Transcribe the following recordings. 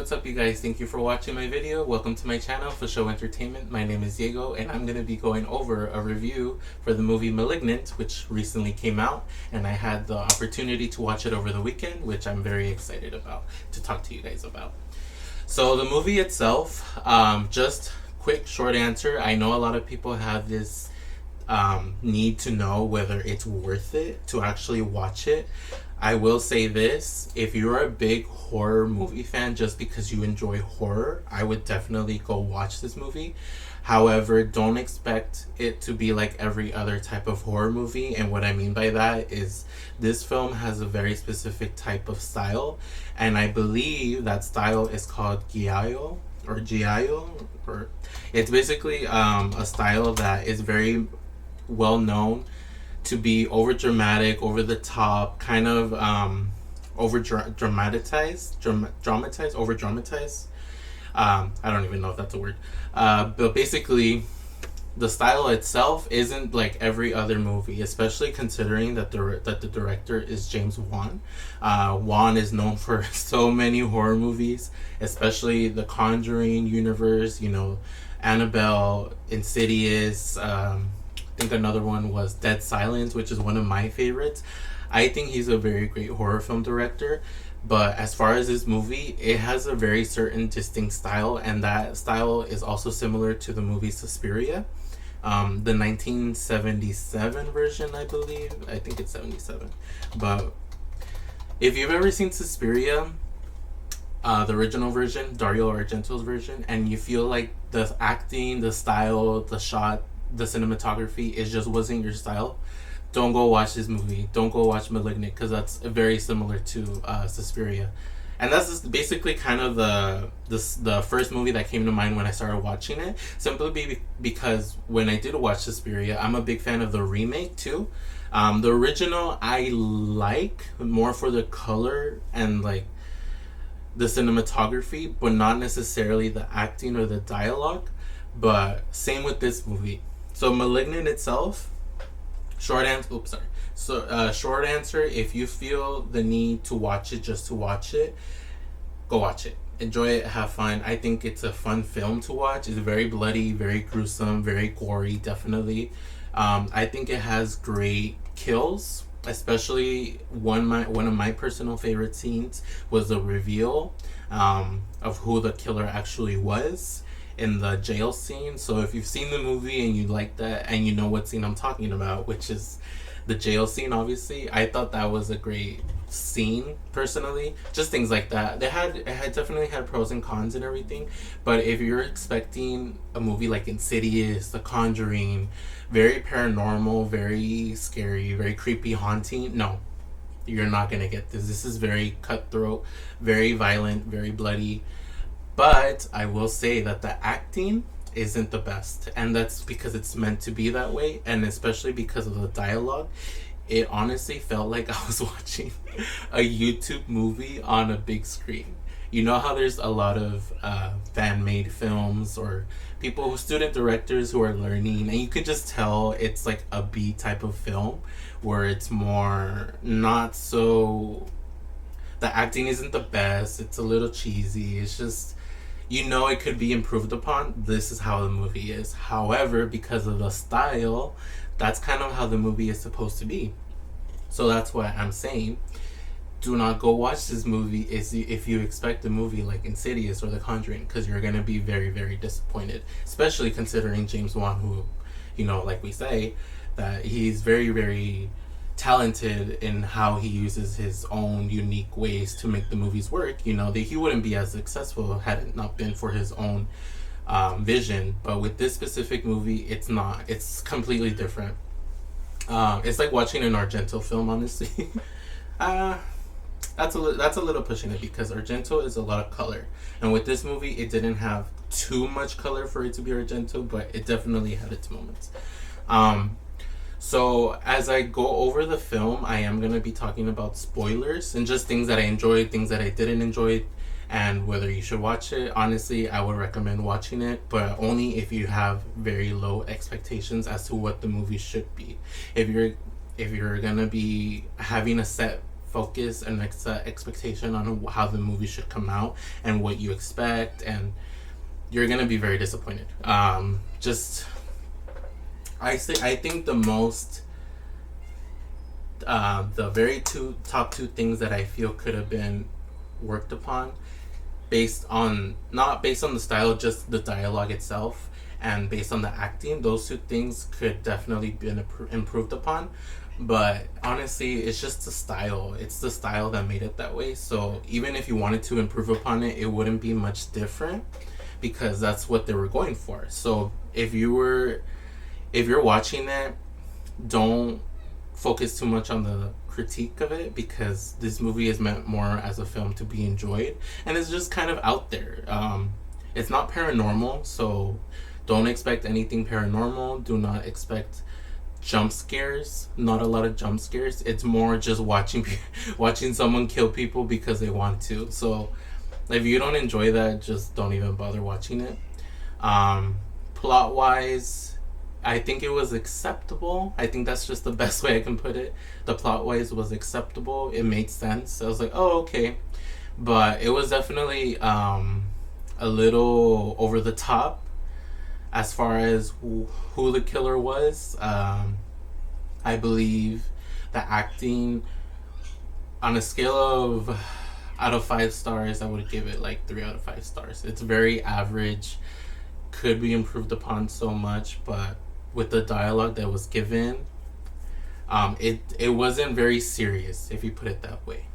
what's up you guys? Thank you for watching my video. Welcome to my channel for Show Entertainment. My name is Diego and I'm going to be going over a review for the movie *Malignant*, which recently came out, and I had the opportunity to watch it over the weekend, which I'm very excited about to talk to you guys about. So the movie itself, just quick short answer, I know a lot of people have this need to know whether it's worth it to actually watch it. I will say this, if you're a big horror movie fan just because you enjoy horror, I would definitely go watch this movie. However, don't expect it to be like every other type of horror movie, and what I mean by that is this film has a very specific type of style, and I believe that style is called giallo or giallo, or it's basically a style that is very well known to be over dramatic, over the top, kind of over dramatized. I don't even know if that's a word. But basically, the style itself isn't like every other movie, especially considering that the director is James Wan. Wan is known for so many horror movies, especially the Conjuring universe. You know, Annabelle, Insidious. I think another one was Dead Silence, which is one of my favorites. I think he's a very great horror film director, but as far as this movie, it has a very certain distinct style, and that style is also similar to the movie Suspiria, the 1977 version, I believe. I think it's 77. But if you've ever seen Suspiria, the original version, Dario Argento's version, and you feel like the acting, the style, the shot, the cinematography, it just wasn't your style, don't go watch this movie. Don't go watch *Malignant*, because that's very similar to Suspiria. And that's just basically kind of the first movie that came to mind when I started watching it, simply because when I did watch Suspiria, I'm a big fan of the remake too. The original I like more for the color and like the cinematography, but not necessarily the acting or the dialogue. But same with this movie. So *Malignant* itself, short answer, if you feel the need to watch it just to watch it, go watch it. Enjoy it, have fun. I think it's a fun film to watch. It's very bloody, very gruesome, very gory, definitely. I think it has great kills, especially one of my personal favorite scenes was the reveal of who the killer actually was in the jail scene. So if you've seen the movie and you like that and you know what scene I'm talking about, which is the jail scene, obviously, I thought that was a great scene personally. Just things like that. It had definitely had pros and cons and everything, but if you're expecting a movie like Insidious, The Conjuring, very paranormal, very scary, very creepy, haunting, no, you're not gonna get this. This is very cutthroat, very violent, very bloody. But I will say that the acting isn't the best, and that's because it's meant to be that way, and especially because of the dialogue. It honestly felt like I was watching a YouTube movie on a big screen. You know how there's a lot of fan-made films or student directors who are learning, and you can just tell it's like a B type of film where it's more not so, the acting isn't the best, it's a little cheesy, it's just, you know, it could be improved upon. This is how the movie is. However, because of the style, that's kind of how the movie is supposed to be. So that's what I'm saying. Do not go watch this movie if you expect a movie like Insidious or The Conjuring, because you're going to be very, very disappointed. Especially considering James Wan, who, you know, like we say, that he's very, very talented in how he uses his own unique ways to make the movies work. You know, that he wouldn't be as successful had it not been for his own vision. But with this specific movie, it's not. It's completely different. It's like watching an Argento film, honestly. That's a little pushing it, because Argento is a lot of color, and with this movie, it didn't have too much color for it to be Argento, but it definitely had its moments. So as I go over the film, I am going to be talking about spoilers and just things that I enjoyed, things that I didn't enjoy, and whether you should watch it. Honestly, I would recommend watching it, but only if you have very low expectations as to what the movie should be. If you're going to be having a set focus and set expectation on how the movie should come out and what you expect, and you're gonna be very disappointed. Just I think the very top two things that I feel could have been worked upon, not based on the style, just the dialogue itself, and based on the acting. Those two things could definitely be improved upon. But honestly, it's just the style. It's the style that made it that way. So even if you wanted to improve upon it, it wouldn't be much different because that's what they were going for. So if you're watching it, don't focus too much on the critique of it, because this movie is meant more as a film to be enjoyed, and it's just kind of out there. It's not paranormal, so don't expect anything paranormal. Do not expect jump scares. Not a lot of jump scares. It's more just watching someone kill people because they want to. So if you don't enjoy that, just don't even bother watching it. Plot wise, I think it was acceptable. I think that's just the best way I can put it. The plot wise was acceptable. It made sense. I was like, oh, okay. But it was definitely a little over the top as far as who the killer was. I believe the acting, on a scale of out of 5 stars, I would give it like 3 out of 5 stars. It's very average. Could be improved upon so much, but with the dialogue that was given, it wasn't very serious, if you put it that way.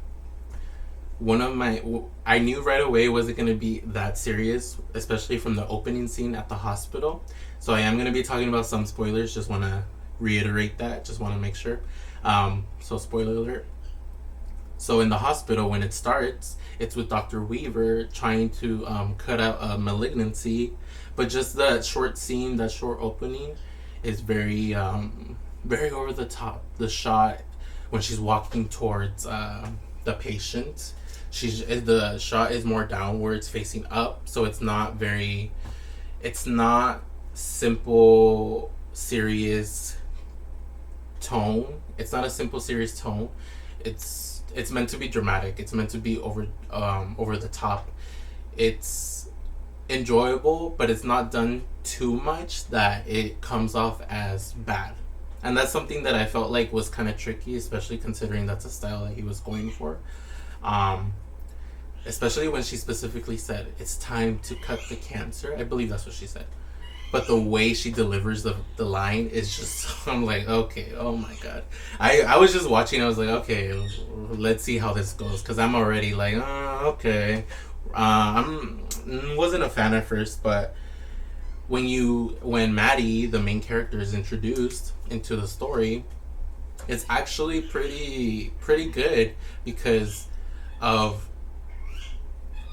I knew right away it wasn't going to be that serious, especially from the opening scene at the hospital. So I am going to be talking about some spoilers. Just want to reiterate that. Just want to make sure. So spoiler alert. So in the hospital, when it starts, it's with Dr. Weaver trying to cut out a malignancy, but just that short scene, that short opening, is very very over the top. The shot when she's walking towards the patient, the shot is more downwards, facing up, so it's not simple serious tone. It's not a simple serious tone. It's meant to be dramatic. It's meant to be over the top. It's enjoyable, but it's not done too much that it comes off as bad. And that's something that I felt like was kind of tricky, especially considering that's a style that he was going for. Especially when she specifically said, "It's time to cut the cancer." I believe that's what she said. But the way she delivers the line is just, I'm like, okay, oh my god. I was just watching, I was like, okay, let's see how this goes. Because I'm already like, okay. Wasn't a fan at first, but when Maddie, the main character, is introduced into the story, it's actually pretty good, because of,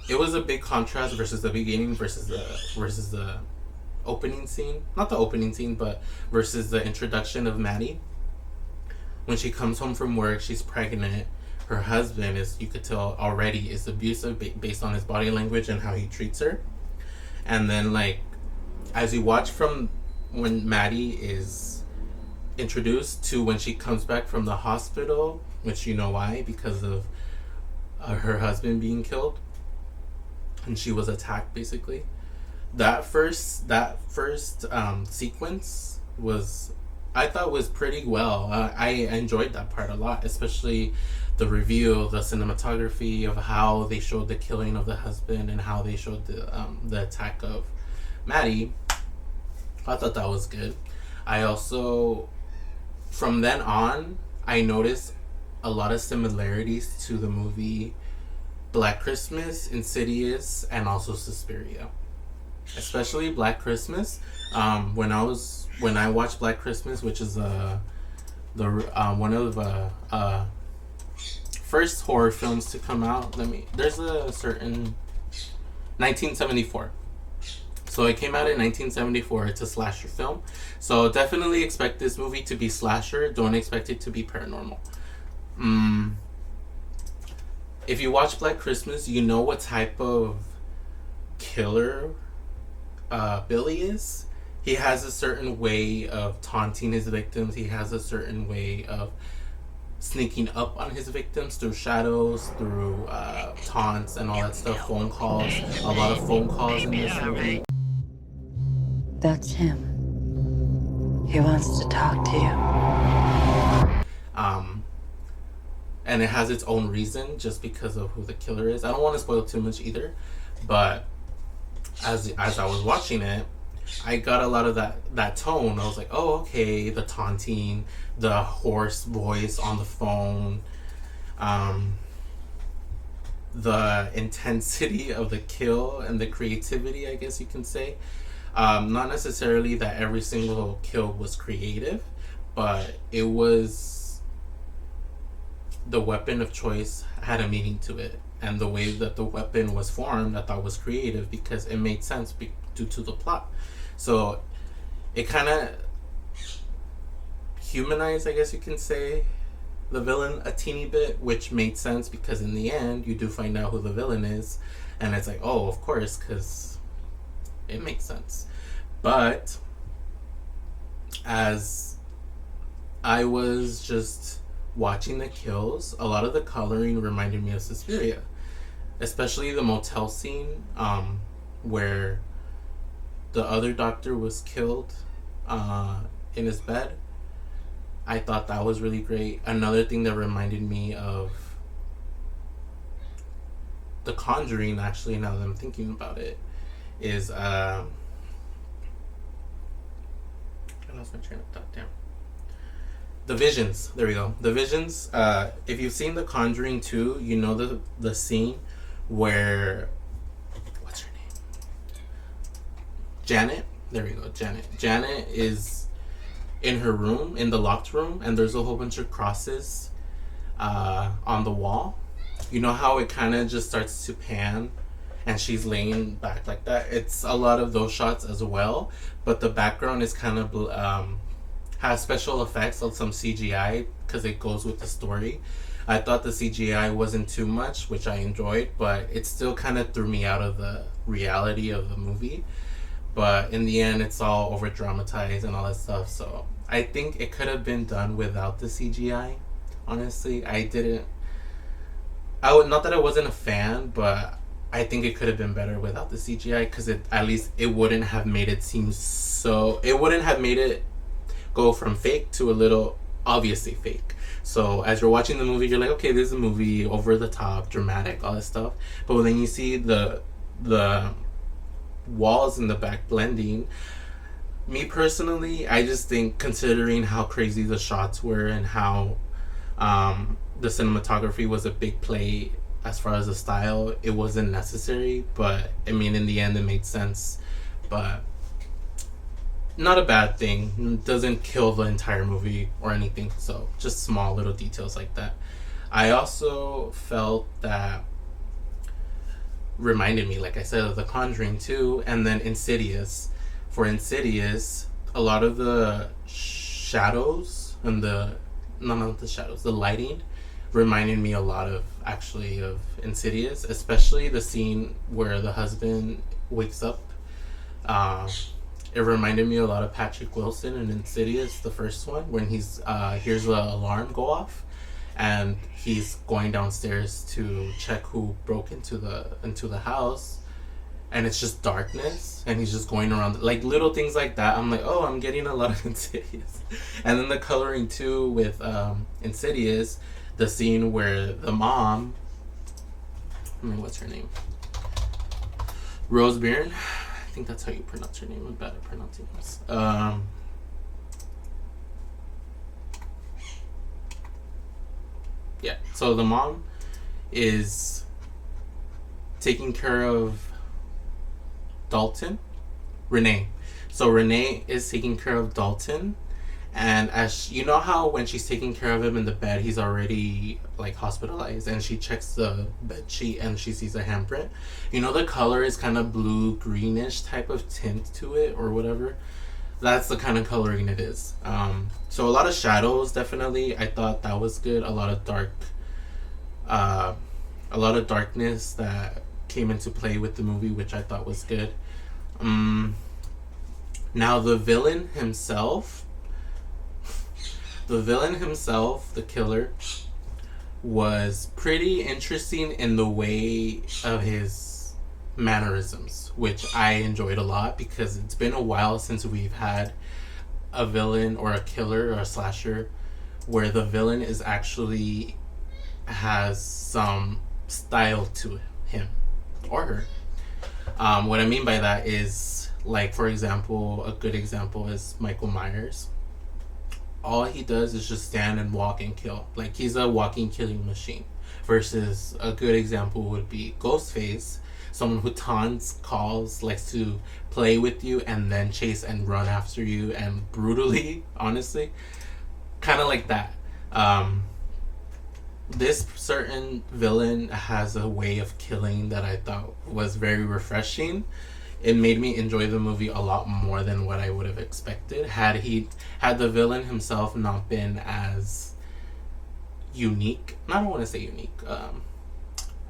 it was a big contrast versus the beginning versus the opening scene. Not the opening scene, but versus the introduction of Maddie. When she comes home from work, she's pregnant. Her husband is, you could tell already, is abusive based on his body language and how he treats her. And then, like, as you watch from when Maddie is introduced to when she comes back from the hospital, which you know why, because of her husband being killed, and she was attacked basically. That first sequence I thought was pretty well. I enjoyed that part a lot, especially the review, the cinematography of how they showed the killing of the husband and how they showed the attack of Maddie. I thought that was good. I also, from then on, I noticed a lot of similarities to the movie Black Christmas, Insidious, and also Suspiria. Especially Black Christmas. When I watched Black Christmas, which is one of the first horror films to come out. There's a certain 1974. So it came out in 1974. It's a slasher film. So definitely expect this movie to be slasher. Don't expect it to be paranormal. If you watch Black Christmas, you know what type of killer Billy is. He has a certain way of taunting his victims. He has a certain way of sneaking up on his victims through shadows, through taunts and all that stuff, phone calls, a lot of phone calls in this movie. That's him. He wants to talk to you. And it has its own reason just because of who the killer is. I don't want to spoil too much either, but as I was watching it, I got a lot of that tone. I was like, oh, okay, the taunting, the hoarse voice on the phone, the intensity of the kill and the creativity, I guess you can say. Not necessarily that every single kill was creative, but it was, the weapon of choice had a meaning to it, and the way that the weapon was formed I thought was creative because it made sense due to the plot. So it kind of humanized, I guess you can say, the villain a teeny bit, which made sense because in the end you do find out who the villain is, and it's like, oh, of course, because it makes sense. But as I was just watching the kills, a lot of the coloring reminded me of Suspiria, especially the motel scene where the other doctor was killed in his bed. I thought that was really great. Another thing that reminded me of The Conjuring, actually, now that I'm thinking about it, is I lost my train of thought. Damn. The Visions. There we go. The Visions. If you've seen The Conjuring 2, you know the scene where, what's her name? Janet. There we go. Janet is in her room, in the locked room, and there's a whole bunch of crosses on the wall. You know how it kind of just starts to pan and she's laying back like that? It's a lot of those shots as well, but the background is kind of has special effects of some CGI because it goes with the story. I thought the CGI wasn't too much, which I enjoyed, but it still kind of threw me out of the reality of the movie. But in the end, it's all over dramatized and all that stuff. So I think it could have been done without the CGI. Honestly, not that I wasn't a fan, but I think it could have been better without the CGI because at least it wouldn't have made it seem so. It wouldn't have made it go from fake to a little obviously fake. So as you're watching the movie, you're like, okay, this is a movie, over the top, dramatic, all this stuff. But then you see the walls in the back blending. Me personally, I just think, considering how crazy the shots were and how the cinematography was a big play as far as the style, it wasn't necessary. But I mean, in the end, it made sense. But not a bad thing. It doesn't kill the entire movie or anything. So just small little details like that. I also felt that reminded me, like I said, of The Conjuring 2 and then Insidious. For Insidious, a lot of the shadows and the lighting reminded me a lot of Insidious, especially the scene where the husband wakes up. It reminded me a lot of Patrick Wilson in Insidious, the first one, when he's hears the alarm go off, and he's going downstairs to check who broke into the house, and it's just darkness, and he's just going around, like little things like that. I'm like, oh, I'm getting a lot of Insidious. And then the coloring too with Insidious, the scene where the mom, what's her name? Rose Byrne. I think that's how you pronounce her name. I'm bad at pronouncing this. Yeah, so the mom is taking care of Dalton. Renee. So Renee is taking care of Dalton, and you know how when she's taking care of him in the bed, he's already like hospitalized, and she checks the bed sheet and she sees a handprint. You know, the color is kind of blue greenish type of tint to it or whatever. That's the kind of coloring it is. So a lot of shadows, definitely. I thought that was good. A lot of darkness that came into play with the movie, which I thought was good. Now the villain himself, The villain himself, the killer, was pretty interesting in the way of his mannerisms, which I enjoyed a lot because it's been a while since we've had a villain or a killer or a slasher where the villain is actually has some style to him or her. What I mean by that is, like, for example, a good example is Michael Myers. All he does is just stand and walk and kill. Like, he's a walking killing machine. Versus a good example would be Ghostface, someone who taunts, calls, likes to play with you, and then chase and run after you, and brutally, honestly, kind of like that. This certain villain has a way of killing that I thought was very refreshing. It made me enjoy the movie a lot more than what I would have expected had the villain himself not been as unique. I don't want to say unique,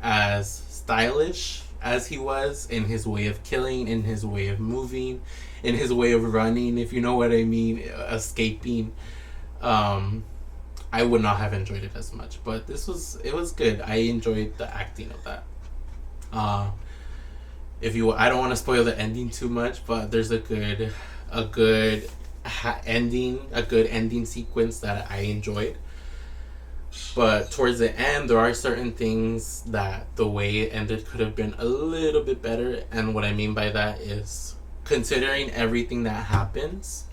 as stylish as he was in his way of killing, in his way of moving, in his way of running, if you know what I mean, escaping. I would not have enjoyed it as much, but it was good. I enjoyed the acting of that. I don't want to spoil the ending too much, but there's a good ending sequence that I enjoyed. But towards the end, there are certain things that the way it ended could have been a little bit better, and what I mean by that is considering everything that happens,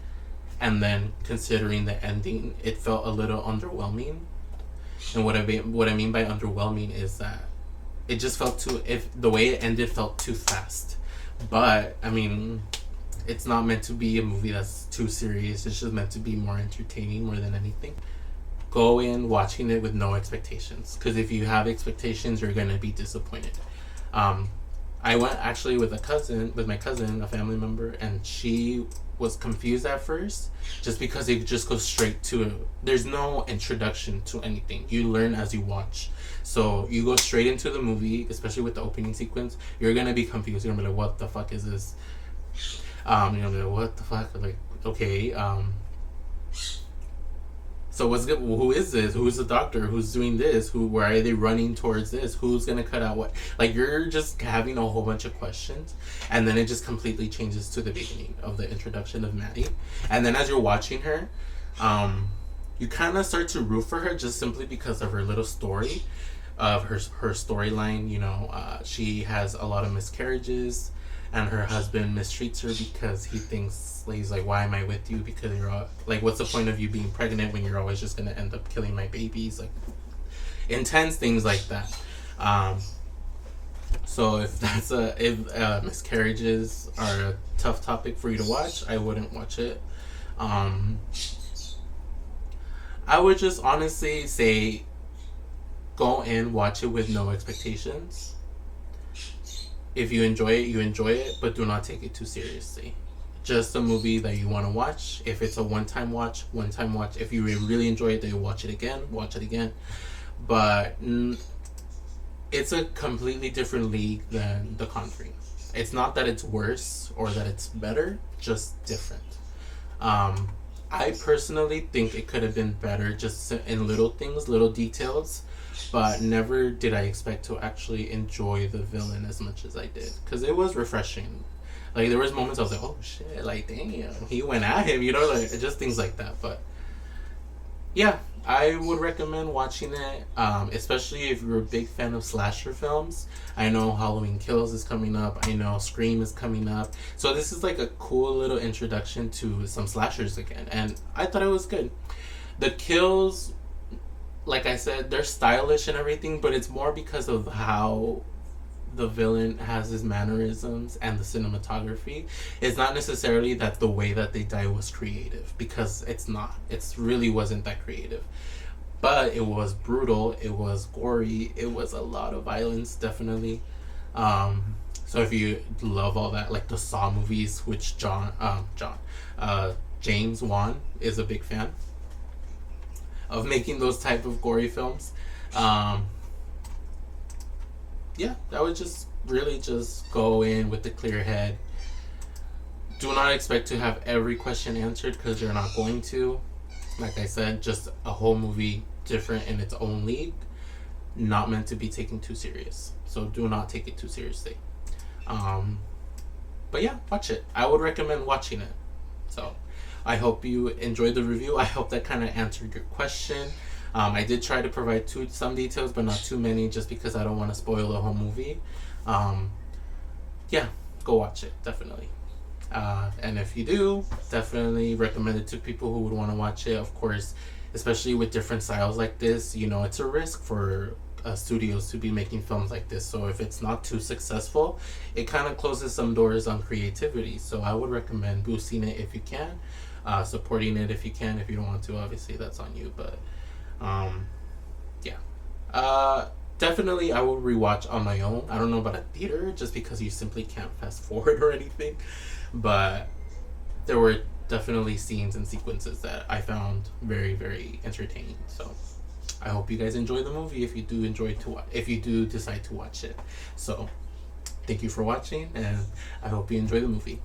and then considering the ending, it felt a little underwhelming. And what I mean by underwhelming is that it just felt the way it ended felt too fast. But I mean, it's not meant to be a movie that's too serious. It's just meant to be more entertaining more than anything. Go in watching it with no expectations, because if you have expectations, you're gonna be disappointed. I went actually with my cousin, a family member, and she was confused at first just because it just goes straight to it. There's no introduction to anything. You learn as you watch. So you go straight into the movie, especially with the opening sequence. You're gonna be confused. You're gonna be like, what the fuck is this? You're gonna be like, what the fuck? Like, okay, so what's good? Who is this? Who's the doctor? Who's doing this? Where are they running towards this? Who's gonna cut out what? Like, you're just having a whole bunch of questions, and then it just completely changes to the beginning of the introduction of Maddie. And then as you're watching her, you kind of start to root for her just simply because of her little story, of her storyline. You know, she has a lot of miscarriages, and her husband mistreats her because he thinks, he's like, why am I with you? Because you're like, what's the point of you being pregnant when you're always just gonna end up killing my babies? Like, intense things like that. So if miscarriages are a tough topic for you to watch, I wouldn't watch it. I would just honestly say, go in, watch it with no expectations. If you enjoy it, you enjoy it, but do not take it too seriously. Just a movie that you want to watch. If it's a one-time watch. If you really enjoy it, then you watch it again. But it's a completely different league than The Conjuring. It's not that it's worse or that it's better, just different. I personally think it could have been better just in little things, little details. But never did I expect to actually enjoy the villain as much as I did, because it was refreshing. Like, there was moments I was like, oh shit, like, damn, he went at him, you know, like, just things like that. But yeah, I would recommend watching it, especially if you're a big fan of slasher films. I know Halloween Kills is coming up. I know Scream is coming up. So this is like a cool little introduction to some slashers again, and I thought it was good. The kills, like I said, they're stylish and everything, but it's more because of how the villain has his mannerisms and the cinematography. It's not necessarily that the way that they die was creative, because it's not. It really wasn't that creative. But it was brutal, it was gory, it was a lot of violence, definitely. So if you love all that, like the Saw movies, which James Wan is a big fan of making those type of gory films. Yeah, I would just really just go in with a clear head. Do not expect to have every question answered, because you're not going to. Like I said, just a whole movie different in its own league, not meant to be taken too serious. So do not take it too seriously. Um, but yeah, watch it. I would recommend watching it. So I hope you enjoyed the review. I hope that kind of answered your question. I did try to provide some details, but not too many, just because I don't want to spoil the whole movie. Um, yeah, go watch it, definitely. And if you do, definitely recommend it to people who would want to watch it. Of course, especially with different styles like this, you know, it's a risk for studios to be making films like this. So if it's not too successful, it kind of closes some doors on creativity. So I would recommend boosting it if you can, supporting it if you can. If you don't want to, obviously that's on you. But yeah. Definitely, I will rewatch on my own. I don't know about a theater, just because you simply can't fast forward or anything. But there were definitely scenes and sequences that I found very, very entertaining. So I hope you guys enjoy the movie if you do if you do decide to watch it. So thank you for watching, and I hope you enjoy the movie.